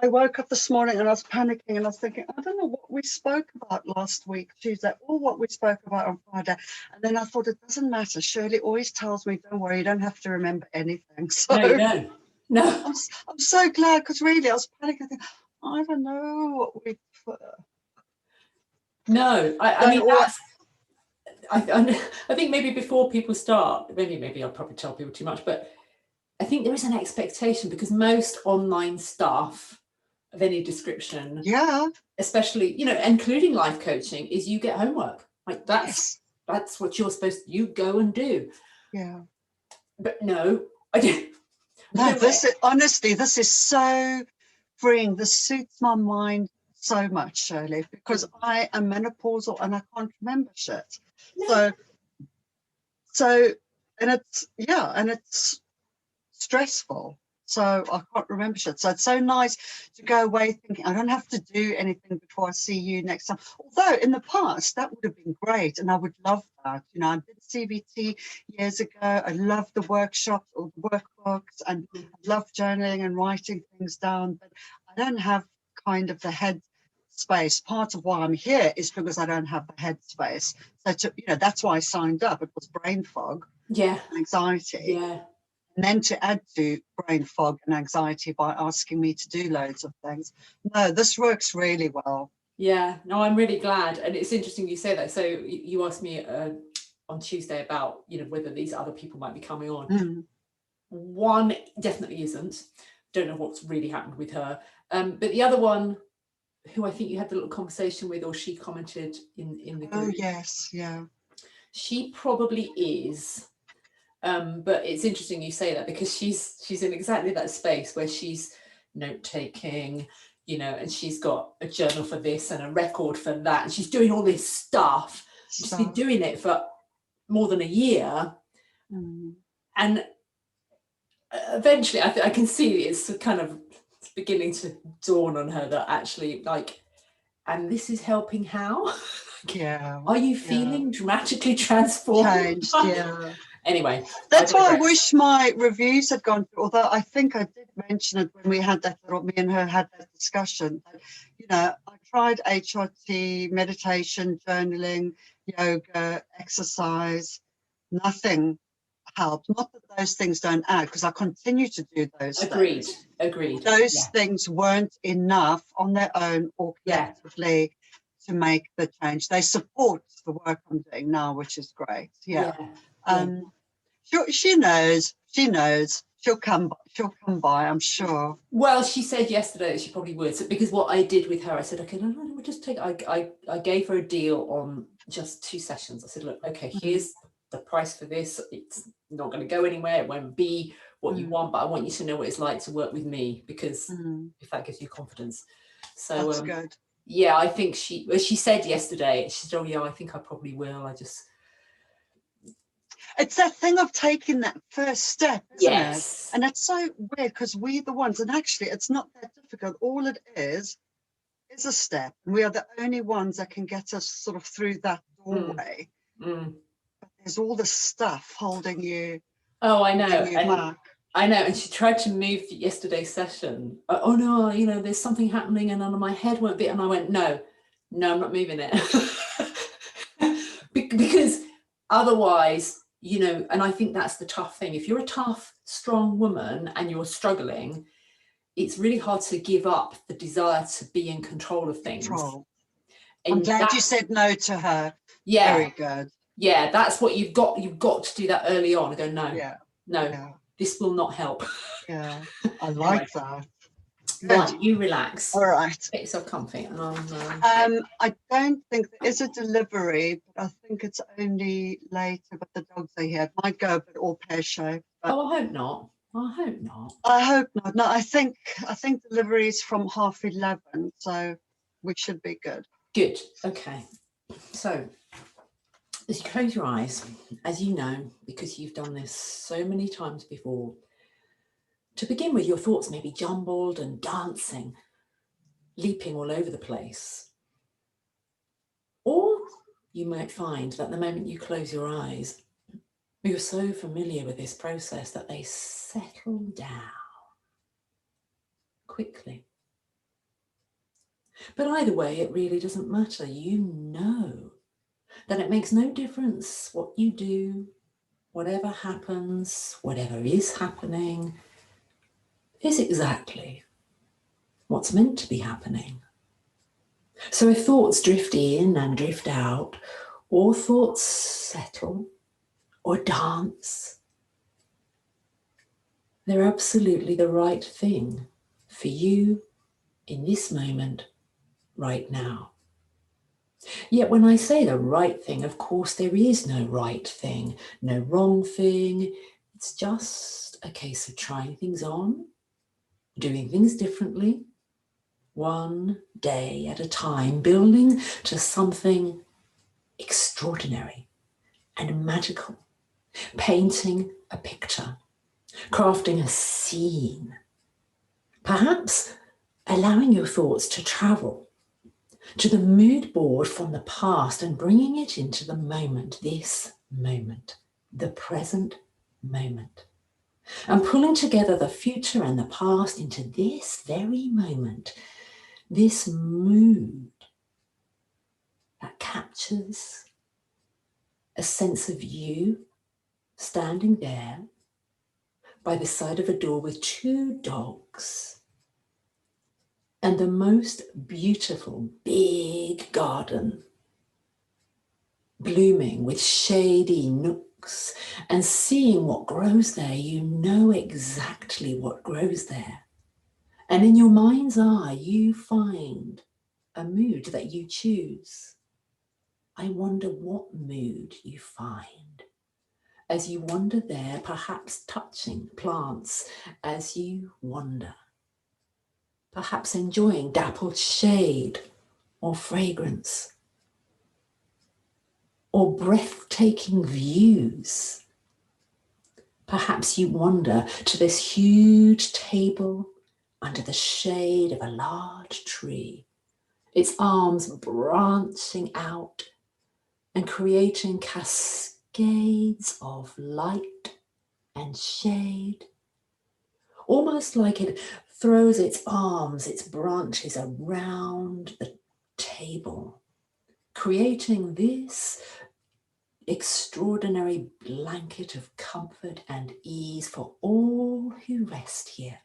I woke up this morning and I was panicking, and I was thinking, I don't know what we spoke about last week, Tuesday, or what we spoke about on Friday. And then I thought, it doesn't matter. Shirley always tells me, don't worry, you don't have to remember anything. So no. I'm so glad, because really I was panicking, thinking, I don't know what we. No, I mean, I think maybe before people start, maybe I'll probably tell people too much, but I think there is an expectation because most online stuff of any description, Yeah. especially, including life coaching, is you get homework. Like Yes. that's what you're supposed to, you go and do. Yeah. But no, I don't. No, honestly, this is so freeing. This suits my mind so much, Shirley, because I am menopausal and I can't remember shit. No. So, and it's stressful. So I can't remember shit. So it's so nice to go away thinking I don't have to do anything before I see you next time. Although in the past that would have been great, and I would love that. I did CBT years ago. I loved the workshops or the workbooks, and I love journaling and writing things down. But I don't have kind of the head space. Part of why I'm here is because I don't have the head space. So that's why I signed up. It was brain fog, anxiety. Yeah. And then to add to brain fog and anxiety by asking me to do loads of things. No, this works really well. Yeah, no, I'm really glad. And it's interesting you say that. So you asked me on Tuesday about, whether these other people might be coming on. Mm. One definitely isn't. Don't know what's really happened with her. But the other one, who I think you had the little conversation with, or she commented in the group. Oh, yes, yeah. She probably is. But it's interesting you say that because she's in exactly that space where she's note-taking, and she's got a journal for this and a record for that, and she's doing all this stuff. She's been doing it for more than a year. And eventually I can see it's kind of beginning to dawn on her that actually, and this is helping how? Yeah. Are you feeling dramatically transformed? Changed, yeah. Anyway, that's why I wish my reviews had gone through, although I think I did mention it when we had that me and her had that discussion. I tried HRT, meditation, journaling, yoga, exercise, nothing helped. Not that those things don't add, because I continue to do those things. Agreed. Those things weren't enough on their own or collectively to make the change. They support the work I'm doing now, which is great. She knows she'll come by, I'm sure. Well, she said yesterday that she probably would, because what I did with her, I said, okay, no, we'll just take, I gave her a deal on just 2 sessions. I said, look, okay, here's the price for this. It's not going to go anywhere. It won't be what you want, but I want you to know what it's like to work with me, because if that gives you confidence. So that's good. Yeah, I think she said yesterday, she said, oh yeah, I think I probably will. It's that thing of taking that first step, isn't it? And it's so weird because we're the ones, and actually it's not that difficult. All it is a step. And we are the only ones that can get us sort of through that doorway. But there's all this stuff holding you. Oh, I know. Back. I know. And she tried to move yesterday's session. Oh no, there's something happening and my head won't be. And I went, no, I'm not moving it. Because otherwise, and I think that's the tough thing. If you're a tough, strong woman and you're struggling, it's really hard to give up the desire to be in control of things. I'm glad you said no to her. Yeah. Very good. Yeah, that's what you've got to do that early on. Go, no, this will not help. Yeah, I like that. Right, you relax. All right. Get yourself comfy. I don't think there is a delivery, but I think it's only later. But the dogs are here. It might go a bit all pear-shaped. Oh, I hope not. I hope not. No, I think delivery is from 11:30, so we should be good. Good. Okay. So, as you close your eyes, as you know, because you've done this so many times before, to begin with, your thoughts may be jumbled and dancing, leaping all over the place. Or you might find that the moment you close your eyes, you're so familiar with this process that they settle down quickly. But either way, it really doesn't matter. You know that it makes no difference what you do, whatever happens, whatever is happening, is exactly what's meant to be happening. So if thoughts drift in and drift out, or thoughts settle or dance. They're absolutely the right thing for you in this moment right now. Yet when I say the right thing, of course, there is no right thing, no wrong thing. It's just a case of trying things on, doing things differently, one day at a time, building to something extraordinary and magical, painting a picture, crafting a scene, perhaps allowing your thoughts to travel to the mood board from the past and bringing it into the moment, this moment, the present moment, and pulling together the future and the past into this very moment, this mood that captures a sense of you standing there by the side of a door with two dogs and the most beautiful big garden blooming with shady nooks, and seeing what grows there. You know exactly what grows there. And in your mind's eye, you find a mood that you choose. I wonder what mood you find as you wander there, perhaps touching plants as you wander, perhaps enjoying dappled shade or fragrance, or breathtaking views. Perhaps you wander to this huge table under the shade of a large tree, its arms branching out and creating cascades of light and shade, almost like it throws its arms, its branches around the table, creating this extraordinary blanket of comfort and ease for all who rest here.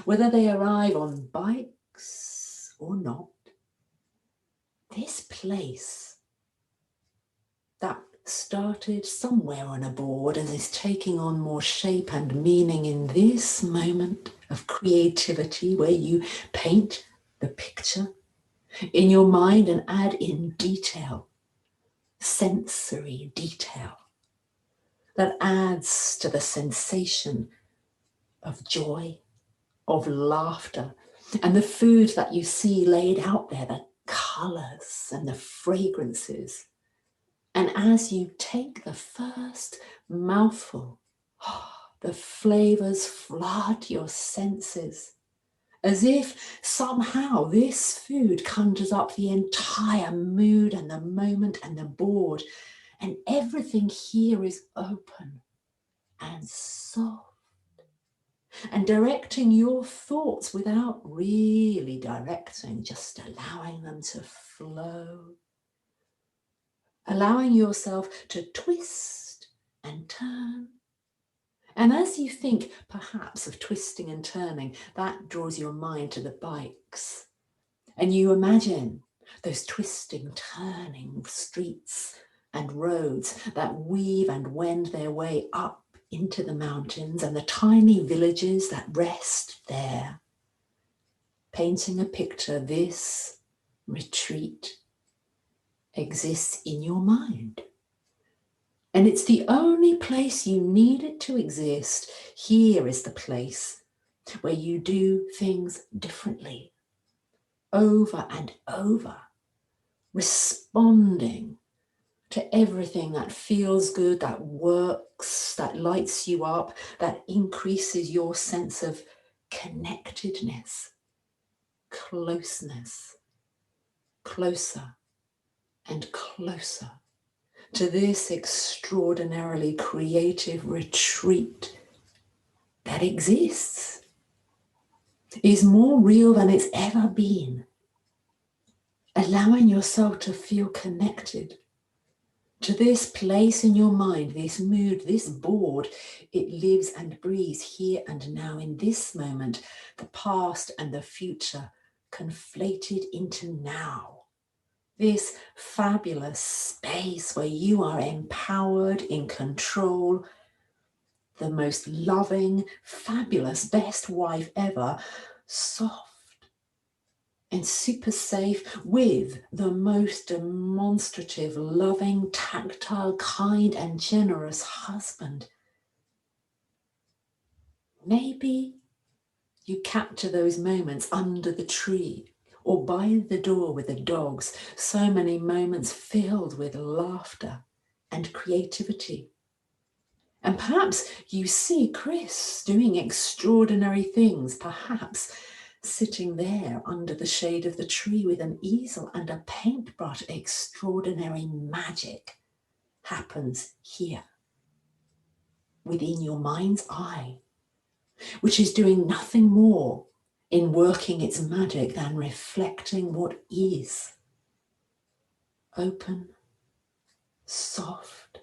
Whether they arrive on bikes or not, this place that started somewhere on a board and is taking on more shape and meaning in this moment of creativity where you paint the picture in your mind and add in detail, sensory detail, that adds to the sensation of joy, of laughter, and the food that you see laid out there, the colours and the fragrances. And as you take the first mouthful, the flavours flood your senses, as if somehow this food conjures up the entire mood and the moment and the board, and everything here is open and soft, and directing your thoughts without really directing, just allowing them to flow, allowing yourself to twist and turn. And as you think perhaps of twisting and turning, that draws your mind to the bikes, and you imagine those twisting, turning streets and roads that weave and wend their way up into the mountains, and the tiny villages that rest there, painting a picture. This retreat exists in your mind. And it's the only place you need it to exist. Here is the place where you do things differently, over and over, responding to everything that feels good, that works, that lights you up, that increases your sense of connectedness, closeness, closer and closer to this extraordinarily creative retreat that exists, is more real than it's ever been. Allowing yourself to feel connected to this place in your mind, this mood, this board. It lives and breathes here and now in this moment, the past and the future conflated into now, This fabulous space where you are empowered, in control, the most loving, fabulous, best wife ever, soft and super safe, with the most demonstrative, loving, tactile, kind and generous husband. Maybe you capture those moments under the tree or by the door with the dogs, so many moments filled with laughter and creativity. And perhaps you see Chris doing extraordinary things, perhaps sitting there under the shade of the tree with an easel and a paintbrush. Extraordinary magic happens here within your mind's eye, which is doing nothing more in working its magic than reflecting what is. Open, soft,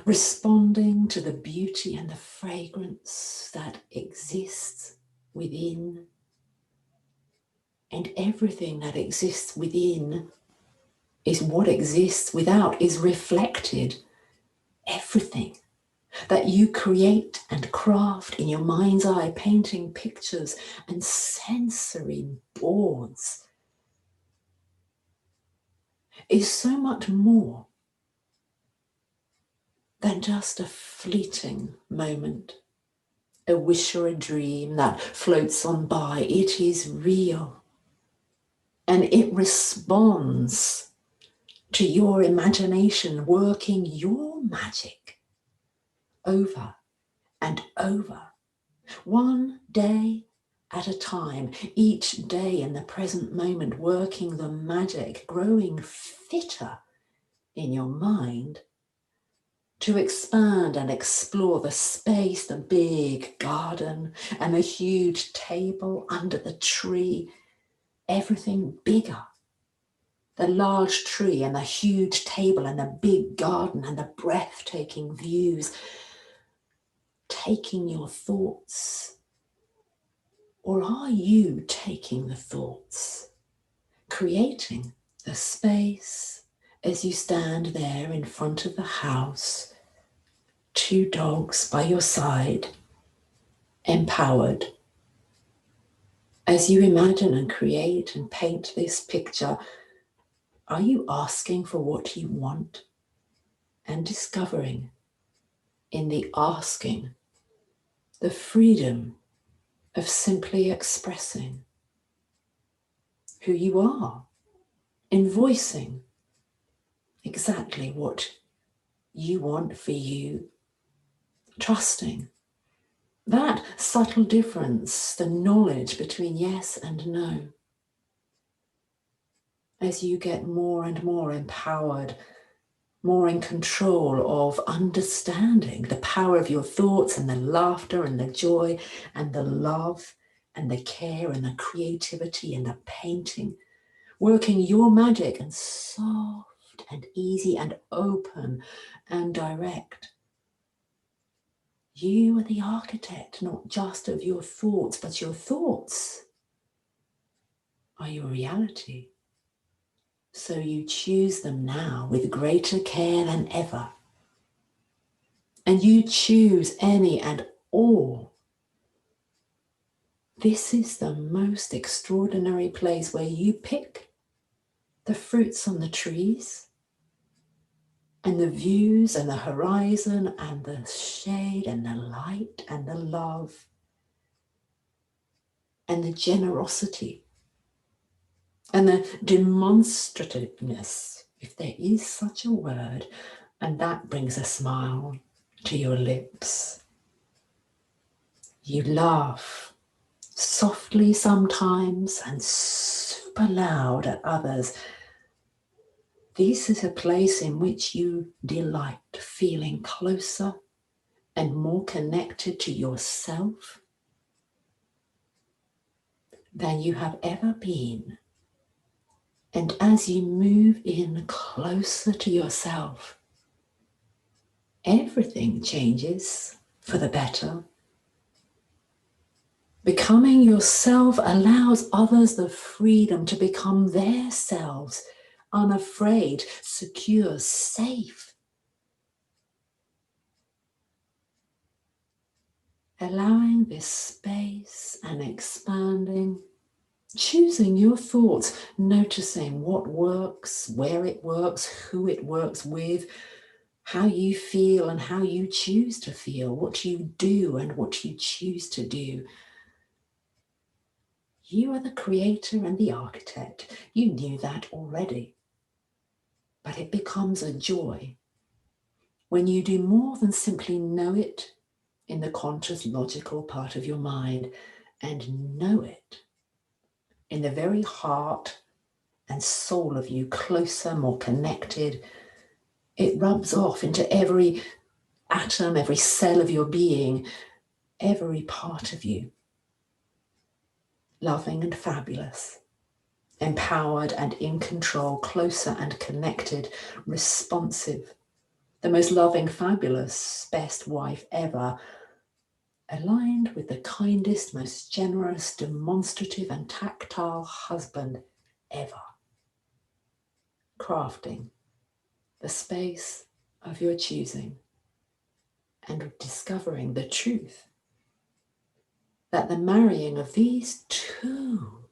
responding to the beauty and the fragrance that exists within. And everything that exists within is what exists without, is reflected. Everything that you create and craft in your mind's eye, painting pictures and sensory boards, is so much more than just a fleeting moment, a wish or a dream that floats on by. It is real, and it responds to your imagination working your magic over and over, one day at a time, each day in the present moment, working the magic, growing fitter in your mind to expand and explore the space, the big garden and the huge table under the tree, everything bigger. The large tree and the huge table and the big garden and the breathtaking views, taking your thoughts. Or are you taking the thoughts? Creating the space as you stand there in front of the house, 2 dogs by your side, empowered. As you imagine and create and paint this picture, are you asking for what you want and discovering in the asking the freedom of simply expressing who you are, in voicing exactly what you want for you, trusting that subtle difference, the knowledge between yes and no. As you get more and more empowered, more in control of understanding the power of your thoughts and the laughter and the joy and the love and the care and the creativity and the painting, working your magic and soft and easy and open and direct. You are the architect, not just of your thoughts, but your thoughts are your reality. So you choose them now with greater care than ever. And you choose any and all. This is the most extraordinary place where you pick the fruits on the trees and the views and the horizon and the shade and the light and the love and the generosity and the demonstrativeness, if there is such a word, and that brings a smile to your lips. You laugh softly sometimes and super loud at others. This is a place in which you delight, feeling closer and more connected to yourself than you have ever been. And as you move in closer to yourself, everything changes for the better. Becoming yourself allows others the freedom to become their selves unafraid, secure, safe. Allowing this space and expanding, choosing your thoughts, noticing what works, where it works, who it works with, how you feel and how you choose to feel, what you do and what you choose to do. You are the creator and the architect. You knew that already. But it becomes a joy when you do more than simply know it in the conscious, logical part of your mind, and know it in the very heart and soul of you, closer, more connected. It rubs off into every atom, every cell of your being, every part of you. Loving and fabulous, empowered and in control, closer and connected, responsive, the most loving, fabulous, best wife ever, aligned with the kindest, most generous, demonstrative and tactile husband ever. Crafting the space of your choosing and discovering the truth that the marrying of these two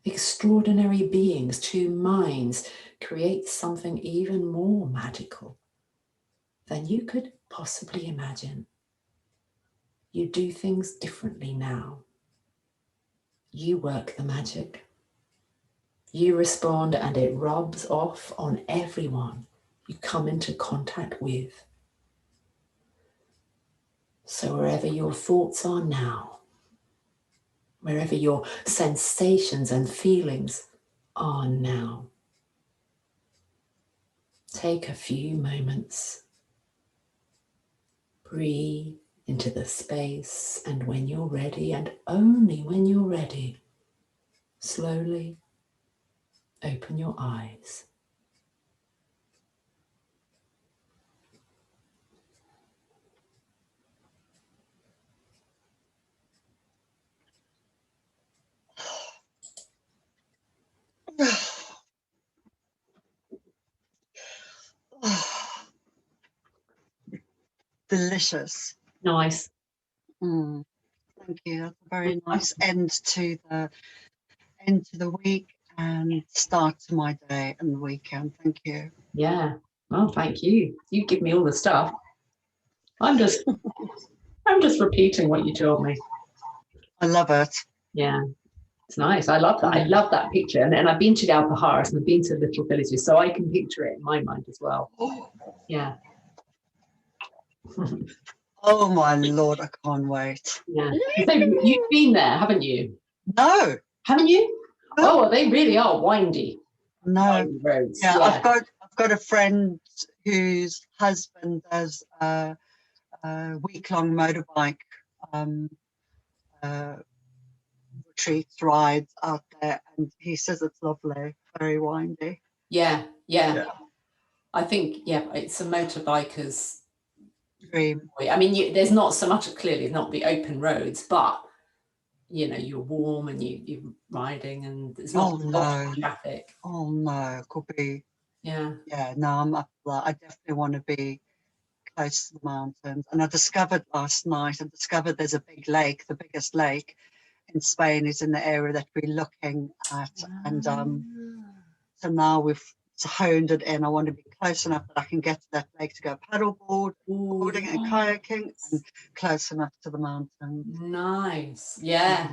extraordinary beings, two minds, creates something even more magical than you could possibly imagine. You do things differently now. You work the magic. You respond and it rubs off on everyone you come into contact with. So wherever your thoughts are now, wherever your sensations and feelings are now, take a few moments. Breathe into the space, and when you're ready, and only when you're ready, slowly open your eyes. Delicious. Nice. Thank you. That's a very nice end to the week and start to my day and the weekend. Thank you. Yeah. Well, thank you. You give me all the stuff. I'm just repeating what you told me. I love it. Yeah. It's nice. I love that. I love that picture. And I've been to the Alpaharas and I've been to little villages, so I can picture it in my mind as well. Yeah. Oh my Lord, I can't wait. Yeah. So you've been there, haven't you? No. Haven't you? No. Oh, they really are windy. No. Windy roads. Yeah, I've got a friend whose husband does a week-long motorbike retreats, rides out there, and he says it's lovely, very windy. Yeah. I think, it's a motorbiker's Dream. I mean, there's not so much, clearly not the open roads, but you're warm and you're riding and there's not a lot of traffic. Oh no, could be. Yeah. No, I'm up for that. I definitely want to be close to the mountains. And I discovered last night, there's a big lake, the biggest lake in Spain is in the area that we're looking at. And so now we've honed it in. I want to be close enough that I can get to that lake to go paddleboard, boarding and kayaking, and close enough to the mountains. Nice. Yeah.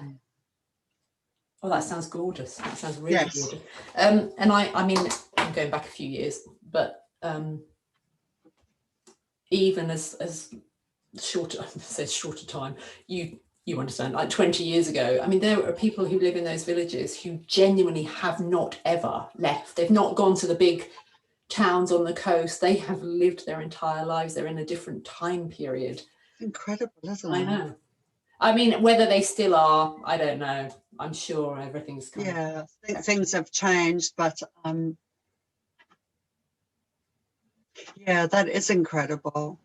Oh, that sounds gorgeous. That sounds really gorgeous. And I mean, I'm going back a few years, but even as shorter time, you understand, like 20 years ago, I mean, there are people who live in those villages who genuinely have not ever left. They've not gone to the big towns on the coast. They have lived their entire lives. They're in a different time period. Incredible, isn't it? I know. I mean, whether they still are, I don't know. I'm sure everything's kind of... I think things have changed, but that is incredible.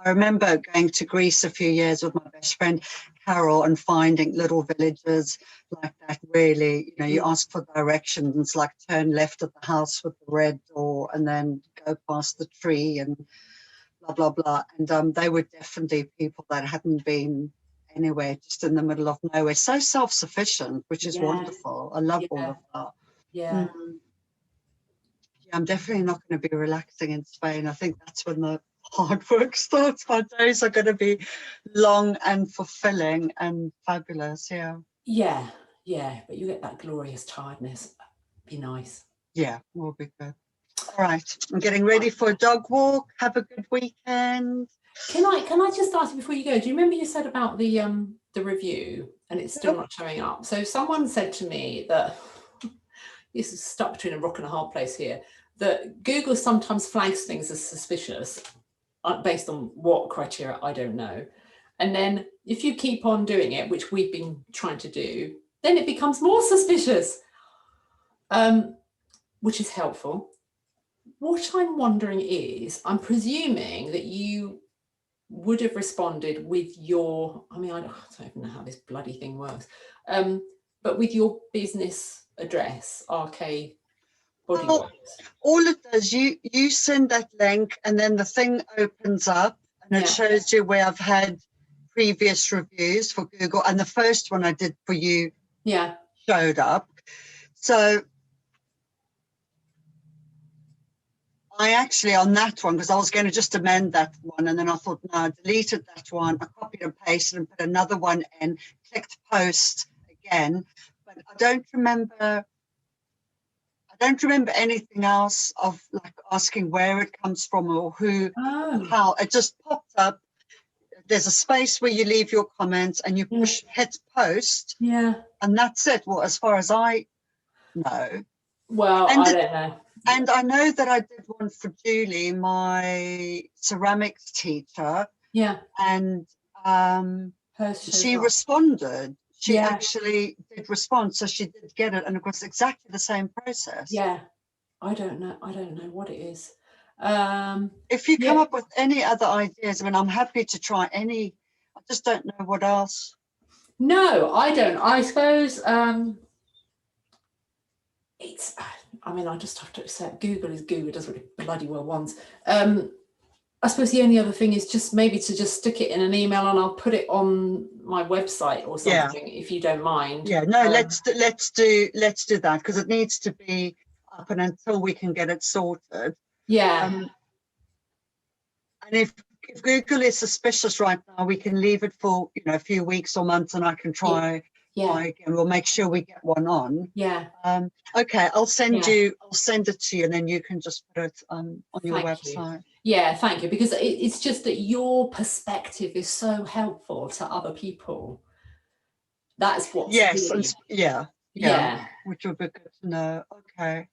I remember going to Greece a few years with my best friend Carol and finding little villages like that. Really, you ask for directions, like turn left at the house with the red door and then go past the tree and blah blah blah. And they were definitely people that hadn't been anywhere, just in the middle of nowhere, so self-sufficient, which is wonderful. I love all of that. Yeah. Yeah, I'm definitely not going to be relaxing in Spain. I think that's when the hard work starts. My days are going to be long and fulfilling and fabulous. Yeah, but you get that glorious tiredness. Be nice. Yeah, will be good. All right, I'm getting ready for a dog walk. Have a good weekend. Can I just ask you before you go, do you remember you said about the review and it's still not showing up? So someone said to me that this is stuck between a rock and a hard place here, that Google sometimes flags things as suspicious based on what criteria, I don't know. And then if you keep on doing it, which we've been trying to do, then it becomes more suspicious, which is helpful. What I'm wondering is, I'm presuming that you would have responded with your, I mean, I don't even know how this bloody thing works, but with your business address, RK Body Works. All it does, you send that link and then the thing opens up and it shows you where I've had previous reviews for Google, and the first one I did for you showed up. So I actually, on that one, because I was going to just amend that one, and then I thought, no, I deleted that one. I copied and pasted and put another one in, clicked post again. But I don't remember anything else of like asking where it comes from or who, how. It just popped up. There's a space where you leave your comments and you hit post. Yeah. And that's it. Well, as far as I know. Well, I don't know. And I know that I did one for Julie, my ceramics teacher. Yeah. And she responded. She actually did respond. So she did get it. And it was exactly the same process. Yeah. I don't know what it is. If you come up with any other ideas, I mean, I'm happy to try any. I just don't know what else. No, I don't. I suppose it's, I mean, I just have to accept Google is Google, does what it bloody well wants. I suppose the only other thing is just maybe to just stick it in an email and I'll put it on my website or something, if you don't mind. Yeah, no, let's do that, because it needs to be up and until we can get it sorted. Yeah. And if Google is suspicious right now, we can leave it for a few weeks or months, and I can try again. We'll make sure we get one on. Yeah. Okay, I'll send it to you, and then you can just put it on your website. Yeah, thank you, because it's just that your perspective is so helpful to other people. That's what. Yes, really, which would be good to know. Okay.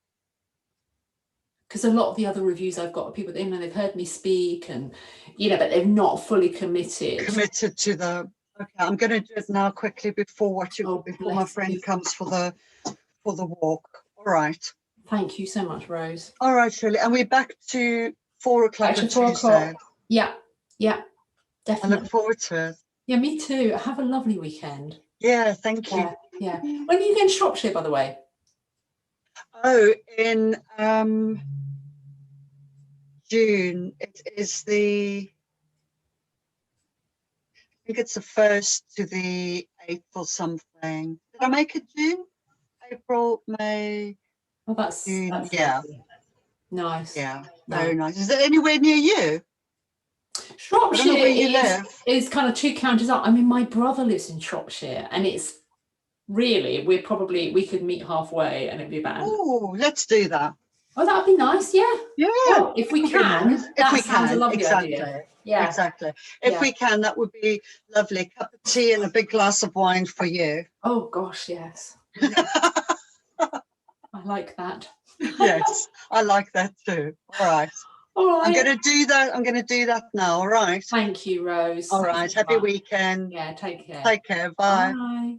Because a lot of the other reviews I've got are people that, they've heard me speak and, but they've not fully committed to the. Okay, I'm going to do it now quickly before my friend comes for the walk. All right. Thank you so much, Rose. All right, Shirley. And we're back to 4 o'clock. Back to 4 o'clock. Yeah, definitely. I look forward to it. Yeah, me too. Have a lovely weekend. Yeah, thank you. Yeah. When are you going to Shropshire, by the way? Oh, in June. It is I think it's the 1st to the 8th or something. Did I make it June? April, May. Oh, that's June. Nice. Yeah, very nice. Is it anywhere near you? Shropshire is kind of 2 counties up. I mean, my brother lives in Shropshire, and it's really, we could meet halfway and it'd be about. Oh, let's do that. Oh, that'd be nice. Yeah. Well, if we can, nice. That sounds a lovely idea. Yeah, exactly. If we can, that would be lovely. A cup of tea and a big glass of wine for you. Oh gosh, yes. I like that. Yes, I like that too. All right. I'm going to do that now. All right. Thank you, Rose. All right. Happy weekend. Yeah, take care. Take care. Bye. Bye.